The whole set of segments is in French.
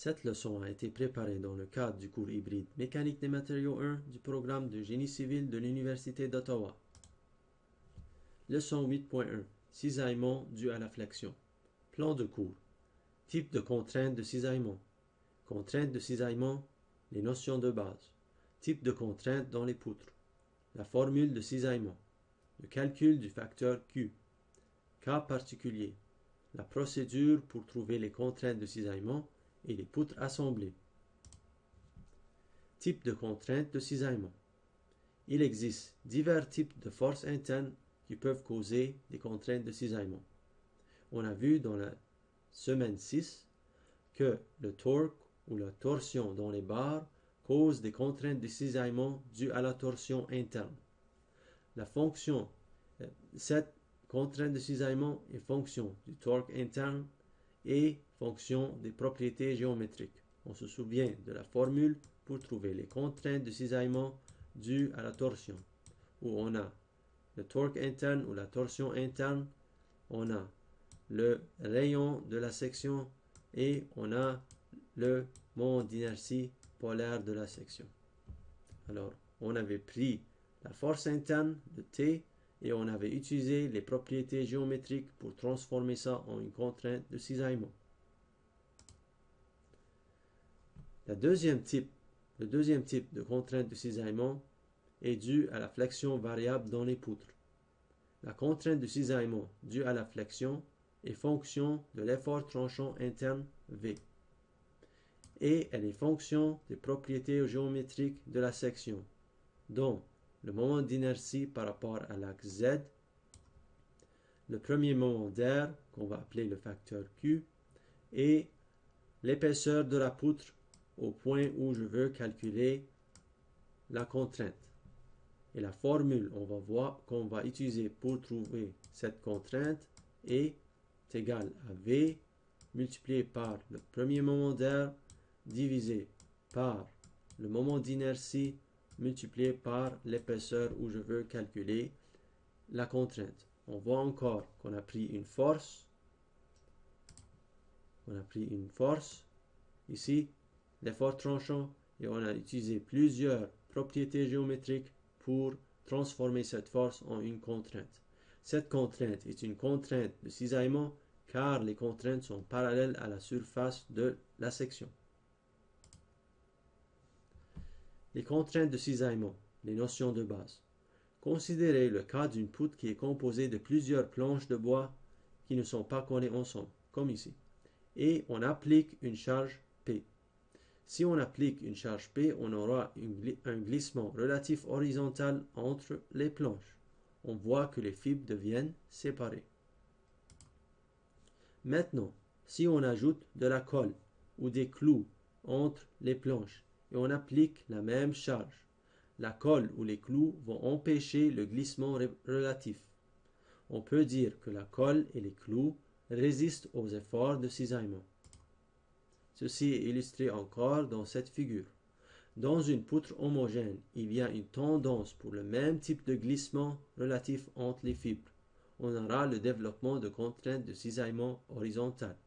Cette leçon a été préparée dans le cadre du cours hybride Mécanique des matériaux 1 du programme de génie civil de l'Université d'Ottawa. Leçon 8.1 Cisaillement dû à la flexion. Plan de cours. Type de contrainte de cisaillement. Contrainte de cisaillement. Les notions de base. Type de contrainte dans les poutres. La formule de cisaillement. Le calcul du facteur Q. Cas particulier. La procédure pour trouver les contraintes de cisaillement et les poutres assemblées. Type de contrainte de cisaillement. Il existe divers types de forces internes qui peuvent causer des contraintes de cisaillement. On a vu dans la semaine 6 que le torque ou la torsion dans les barres cause des contraintes de cisaillement dues à la torsion interne. Cette contrainte de cisaillement est fonction du torque interne et fonction des propriétés géométriques. On se souvient de la formule pour trouver les contraintes de cisaillement dues à la torsion, où on a le torque interne ou la torsion interne, on a le rayon de la section et on a le moment d'inertie polaire de la section. Alors, on avait pris la force interne de T et on avait utilisé les propriétés géométriques pour transformer ça en une contrainte de cisaillement. Le deuxième type de contrainte de cisaillement est dû à la flexion variable dans les poutres. La contrainte de cisaillement due à la flexion est fonction de l'effort tranchant interne V. Et elle est fonction des propriétés géométriques de la section, dont le moment d'inertie par rapport à l'axe Z, le premier moment d'air, qu'on va appeler le facteur Q, et l'épaisseur de la poutre au point où je veux calculer la contrainte. Et la formule qu'on va utiliser pour trouver cette contrainte est égale à V multiplié par le premier moment d'air divisé par le moment d'inertie multiplié par l'épaisseur où je veux calculer la contrainte. On voit encore qu'on a pris une force. Ici, l'effort tranchant, et on a utilisé plusieurs propriétés géométriques pour transformer cette force en une contrainte. Cette contrainte est une contrainte de cisaillement car les contraintes sont parallèles à la surface de la section. Les contraintes de cisaillement, les notions de base. Considérez le cas d'une poutre qui est composée de plusieurs planches de bois qui ne sont pas collées ensemble, comme ici. Et on applique une charge P. Si on applique une charge P, on aura un glissement relatif horizontal entre les planches. On voit que les fibres deviennent séparées. Maintenant, si on ajoute de la colle ou des clous entre les planches et on applique la même charge, la colle ou les clous vont empêcher le glissement relatif. On peut dire que la colle et les clous résistent aux efforts de cisaillement. Ceci est illustré encore dans cette figure. Dans une poutre homogène, il y a une tendance pour le même type de glissement relatif entre les fibres. On aura le développement de contraintes de cisaillement horizontales.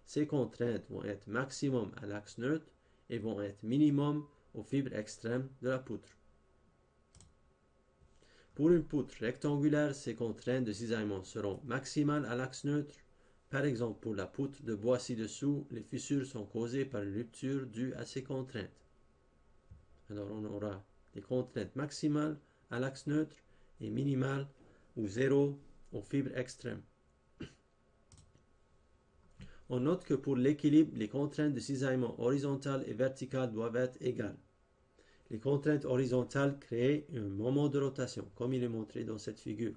Ces contraintes vont être maximum à l'axe neutre et vont être minimum aux fibres extrêmes de la poutre. Pour une poutre rectangulaire, ces contraintes de cisaillement seront maximales à l'axe neutre. Par exemple, pour la poutre de bois ci-dessous, les fissures sont causées par une rupture due à ces contraintes. Alors on aura des contraintes maximales à l'axe neutre et minimales ou zéro aux fibres extrêmes. On note que pour l'équilibre, les contraintes de cisaillement horizontales et verticales doivent être égales. Les contraintes horizontales créent un moment de rotation, comme il est montré dans cette figure.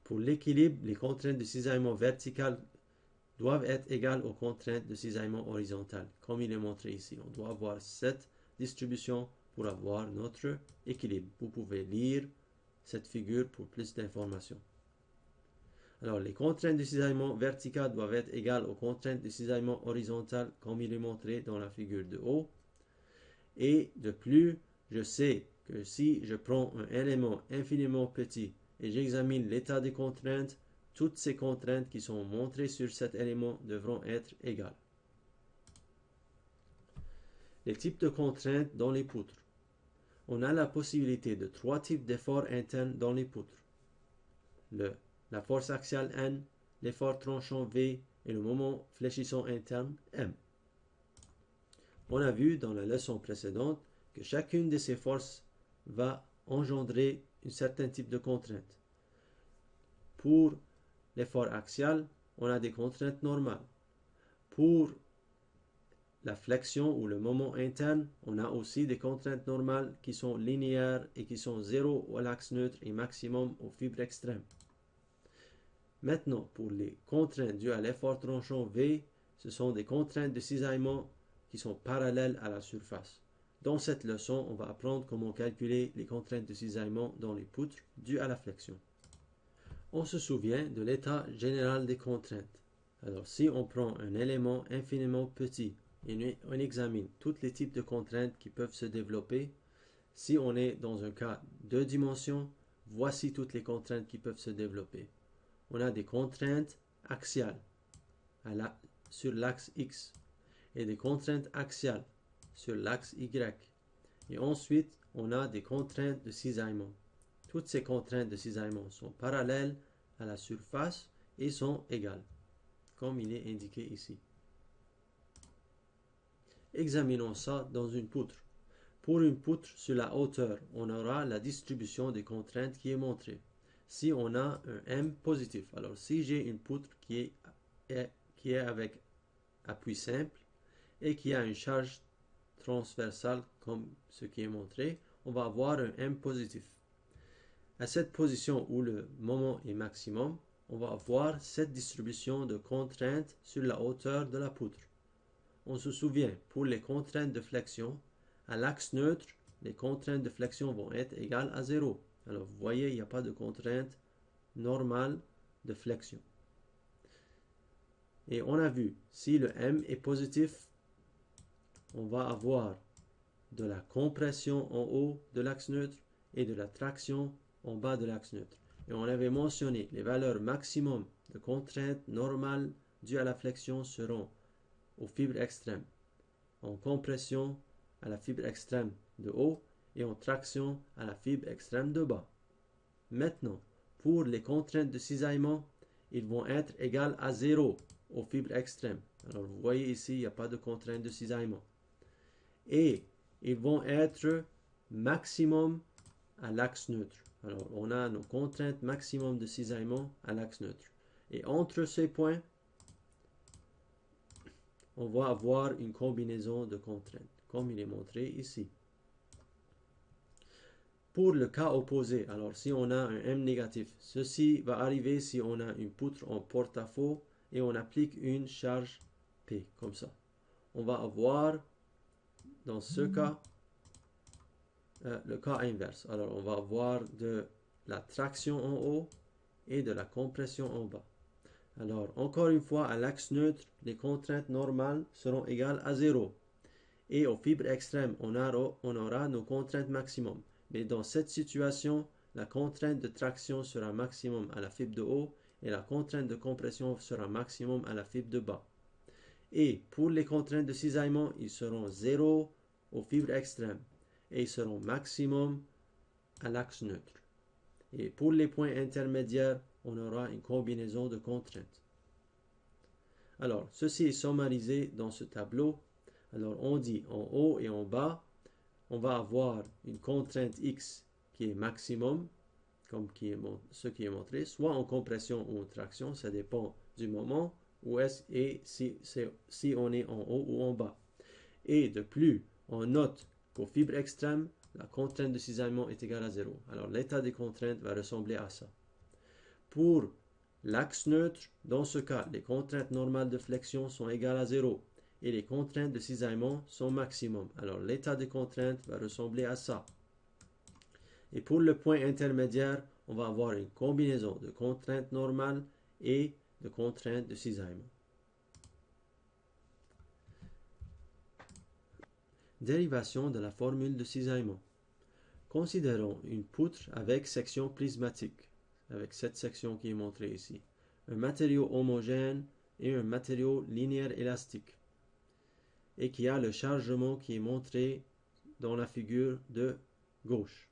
Pour l'équilibre, les contraintes de cisaillement verticales doivent être égales aux contraintes de cisaillement horizontales, comme il est montré ici. On doit avoir cette distribution pour avoir notre équilibre. Vous pouvez lire cette figure pour plus d'informations. Alors, les contraintes de cisaillement verticales doivent être égales aux contraintes de cisaillement horizontales, comme il est montré dans la figure de haut. Et de plus, je sais que si je prends un élément infiniment petit et j'examine l'état des contraintes, toutes ces contraintes qui sont montrées sur cet élément devront être égales. les types de contraintes dans les poutres. On a la possibilité de 3 types d'efforts internes dans les poutres. La force axiale N, l'effort tranchant V et le moment fléchissant interne M. On a vu dans la leçon précédente que chacune de ces forces va engendrer un certain type de contrainte. Pour l'effort axial, on a des contraintes normales. Pour la flexion ou le moment interne, on a aussi des contraintes normales qui sont linéaires et qui sont 0 à l'axe neutre et maximum aux fibres extrêmes. Maintenant, pour les contraintes dues à l'effort tranchant V, ce sont des contraintes de cisaillement qui sont parallèles à la surface. Dans cette leçon, on va apprendre comment calculer les contraintes de cisaillement dans les poutres dues à la flexion. On se souvient de l'état général des contraintes. Alors, si on prend un élément infiniment petit et on examine tous les types de contraintes qui peuvent se développer, si on est dans un cas 2 dimensions, voici toutes les contraintes qui peuvent se développer. On a des contraintes axiales sur l'axe X et des contraintes axiales sur l'axe Y. Et ensuite, on a des contraintes de cisaillement. Toutes ces contraintes de cisaillement sont parallèles à la surface et sont égales, comme il est indiqué ici. Examinons ça dans une poutre. Pour une poutre sur la hauteur, on aura la distribution des contraintes qui est montrée. Si on a un M positif, alors si j'ai une poutre qui est avec appui simple et qui a une charge transversale comme ce qui est montré, on va avoir un M positif. À cette position où le moment est maximum, on va avoir cette distribution de contraintes sur la hauteur de la poutre. On se souvient, pour les contraintes de flexion, à l'axe neutre, les contraintes de flexion vont être égales à 0. Alors vous voyez, il n'y a pas de contrainte normale de flexion. Et on a vu, si le M est positif, on va avoir de la compression en haut de l'axe neutre et de la traction en bas de l'axe neutre. Et on avait mentionné les valeurs maximum de contraintes normales dues à la flexion seront aux fibres extrêmes, en compression à la fibre extrême de haut et en traction à la fibre extrême de bas. Maintenant, pour les contraintes de cisaillement, ils vont être égales à 0 aux fibres extrêmes. Alors vous voyez ici, il n'y a pas de contrainte de cisaillement. Et ils vont être maximum à l'axe neutre. Alors on a nos contraintes maximum de cisaillement à l'axe neutre. Et entre ces points, on va avoir une combinaison de contraintes, comme il est montré ici. Pour le cas opposé, alors si on a un M négatif, ceci va arriver si on a une poutre en porte-à-faux et on applique une charge P, comme ça. On va avoir, dans ce cas, le cas inverse. Alors on va avoir de la traction en haut et de la compression en bas. Alors, encore une fois, à l'axe neutre, les contraintes normales seront égales à 0. Et aux fibres extrêmes, on aura nos contraintes maximum. Mais dans cette situation, la contrainte de traction sera maximum à la fibre de haut et la contrainte de compression sera maximum à la fibre de bas. Et pour les contraintes de cisaillement, ils seront 0 aux fibres extrêmes et ils seront maximum à l'axe neutre. Et pour les points intermédiaires, on aura une combinaison de contraintes. Alors, ceci est summarisé dans ce tableau. Alors, on dit en haut et en bas, on va avoir une contrainte X qui est maximum, comme ce qui est montré, soit en compression ou en traction, ça dépend du moment où si on est en haut ou en bas. Et de plus, on note qu'aux fibres extrêmes, la contrainte de cisaillement est égale à 0. Alors, l'état des contraintes va ressembler à ça. Pour l'axe neutre, dans ce cas, les contraintes normales de flexion sont égales à 0 et les contraintes de cisaillement sont maximum. Alors l'état de contrainte va ressembler à ça. Et pour le point intermédiaire, on va avoir une combinaison de contraintes normales et de contraintes de cisaillement. Dérivation de la formule de cisaillement. Considérons une poutre avec section prismatique, avec cette section qui est montrée ici, un matériau homogène et un matériau linéaire élastique. et qui a le chargement qui est montré dans la figure de gauche.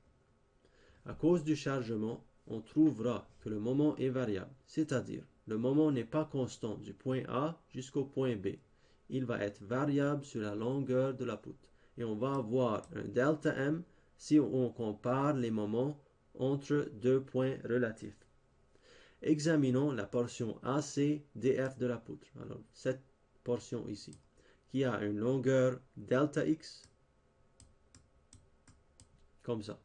À cause du chargement, on trouvera que le moment est variable, c'est-à-dire le moment n'est pas constant du point A jusqu'au point B. Il va être variable sur la longueur de la poutre. Et on va avoir un delta M si on compare les moments entre deux points relatifs. Examinons la portion AC-DF de la poutre. Alors, cette portion ici, qui a une longueur delta X, comme ça.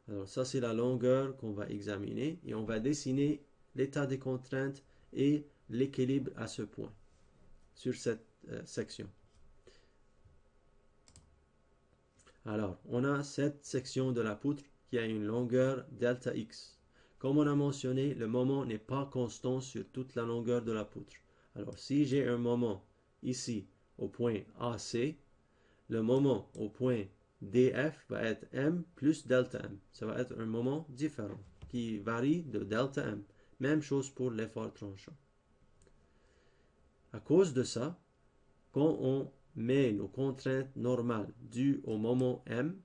Alors, ça, c'est la longueur qu'on va examiner et on va dessiner l'état des contraintes et l'équilibre à ce point, sur cette section. Alors, on a cette section de la poutre qui a une longueur delta X. Comme on a mentionné, le moment n'est pas constant sur toute la longueur de la poutre. Alors, si j'ai un moment ici au point AC, le moment au point DF va être M plus delta M. Ça va être un moment différent qui varie de delta M. Même chose pour l'effort tranchant. À cause de ça, quand on met nos contraintes normales dues au moment M,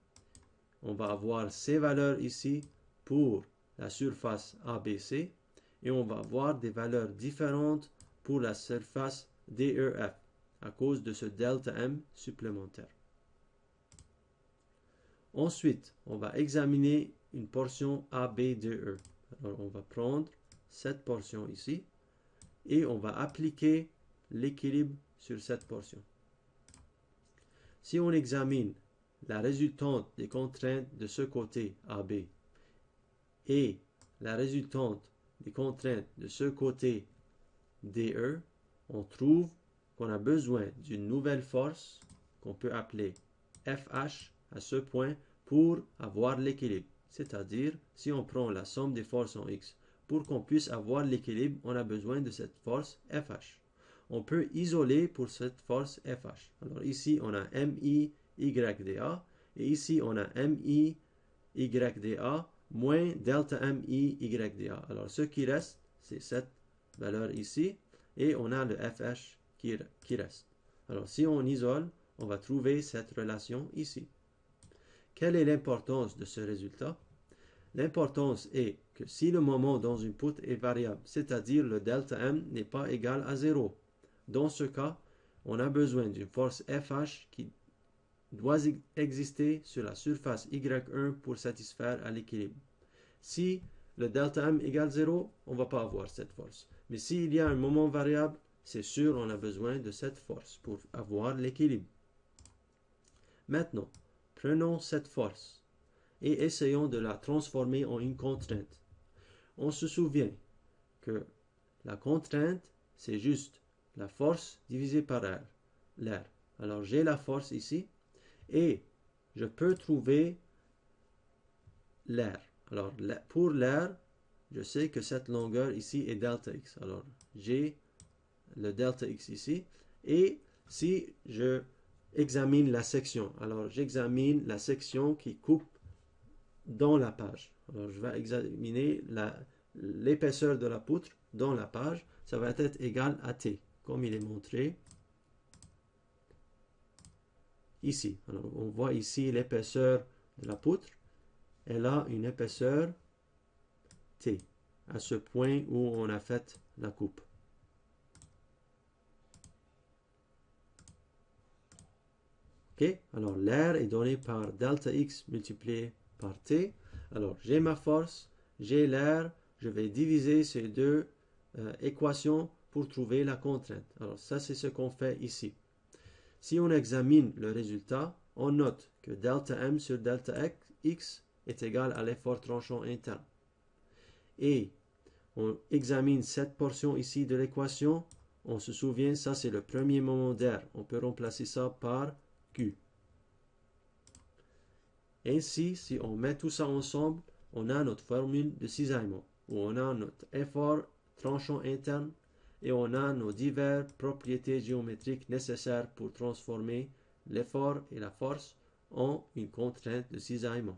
on va avoir ces valeurs ici pour la surface ABC et on va avoir des valeurs différentes pour la surface DEF à cause de ce delta M supplémentaire. Ensuite, on va examiner une portion ABDE. Alors, on va prendre cette portion ici et on va appliquer l'équilibre sur cette portion. Si on examine la résultante des contraintes de ce côté AB et la résultante des contraintes de ce côté DE, on trouve qu'on a besoin d'une nouvelle force qu'on peut appeler FH à ce point pour avoir l'équilibre. C'est-à-dire, si on prend la somme des forces en X, pour qu'on puisse avoir l'équilibre, on a besoin de cette force FH. On peut isoler pour cette force FH. Alors ici, on a MI YDA et ici, on a MI YDA moins delta MI YDA. Alors ce qui reste, c'est cette valeur ici et on a le FH qui reste. Alors si on isole, on va trouver cette relation ici. Quelle est l'importance de ce résultat? L'importance est que si le moment dans une poutre est variable, c'est-à-dire le delta M n'est pas égal à 0, dans ce cas, on a besoin d'une force FH qui doit exister sur la surface Y1 pour satisfaire à l'équilibre. Si le delta M égale 0, on ne va pas avoir cette force. Mais s'il y a un moment variable, c'est sûr on a besoin de cette force pour avoir l'équilibre. Maintenant, prenons cette force et essayons de la transformer en une contrainte. On se souvient que la contrainte, c'est juste la force divisée par l'air. Alors j'ai la force ici et je peux trouver l'air. Alors pour l'air, je sais que cette longueur ici est delta x. Alors j'ai le delta x ici et si je examine la section, alors j'examine la section qui coupe dans la page. Alors je vais examiner l'épaisseur de la poutre dans la page. Ça va être égal à T, comme il est montré ici. Alors on voit ici l'épaisseur de la poutre. Elle a une épaisseur T à ce point où on a fait la coupe. Ok, alors l'air est donné par delta x multiplié par T. Alors j'ai ma force, j'ai l'air, je vais diviser ces deux équations pour trouver la contrainte. Alors ça c'est ce qu'on fait ici. Si on examine le résultat, on note que delta M sur delta x est égal à l'effort tranchant interne. Et on examine cette portion ici de l'équation, on se souvient, ça c'est le premier moment d'air. On peut remplacer ça par Q. Ainsi, si on met tout ça ensemble, on a notre formule de cisaillement, où on a notre effort tranchant interne et on a nos diverses propriétés géométriques nécessaires pour transformer l'effort et la force en une contrainte de cisaillement.